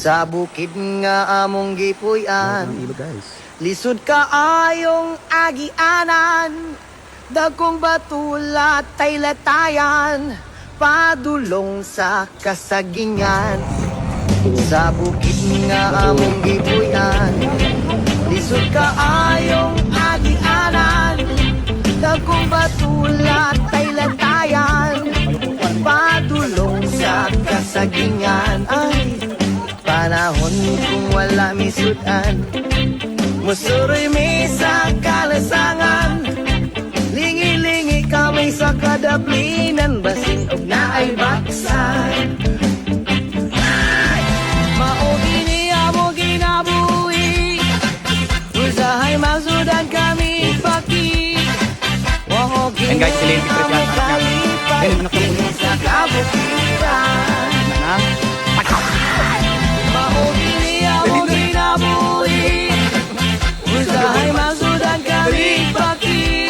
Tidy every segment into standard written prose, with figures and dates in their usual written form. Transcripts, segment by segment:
Sa bukid nga among gipuy-an, guys. lisod ka ayong agianan, dagkong batulat tay latayan, padulong sa kasagingan. Sa bukid nga among gipuy-an, lisod ka ayong agianan, dagkong batulat tay latayan, padulong sa kasagingan. Ay, panahon kung wala misudan, musuroy mi sa kalasangan, lingi-lingi kami sa kadaplinan, basin og naay baksan. Maugini amo ginabuhi, usahay masudan kami paki. Waho And guys, gini electric amo yan. kalipay, Ayun, sa kabukiran. Maugini amo ginabuhi, usahay masudan kami paki.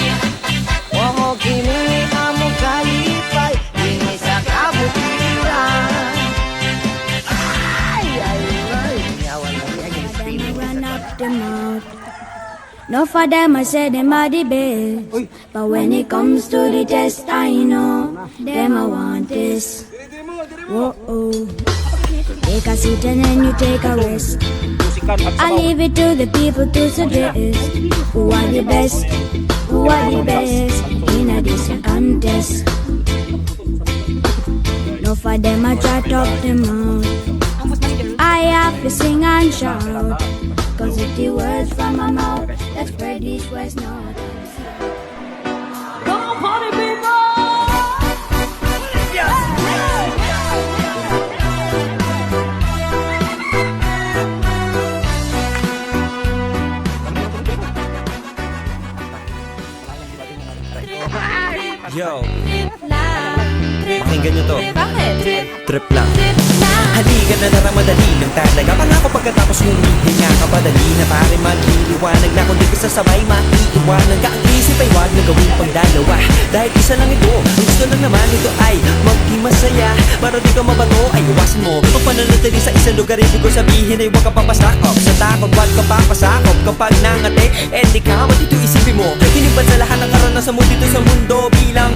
Waho gini amo kalipay, ini sa kabukiran. Ay, ay, ay. Yawan lagi aja di Them screen. run up the mouth. No for them I say them are the best, but when it comes to the test, I know them I want this. Whoa, oh. Take a seat and then you take a rest. I leave it to the people to suggest who are the best, who are the best in a this contest. No for them I try talk them out. I have to sing and shout, cause it's the words from my mouth that spread east, west, north. Come on, party people! Yo, pakinggan nyo to. Bakit? Trip lang. Halika na naramadali ng talaga. Pangako pagkatapos humihinga ka padali na pare magliliwanag na kung di ka sasabay maiiwanan ka. Ang isip ay wag na gawin pang dalawa, dahil isa lang ito. Ang gusto lang naman ito ay maging masaya. Para di ka mabato ay iwasan mo ang pananatili sa isang lugar. Ibig ko sabihin ay huwag ka papasakop sa takot, wag ka papasakop. Kapag nangate, di ka matito isipin mo. Hinipan sa lahat ng karanasan mo dito sa mundo. Bilang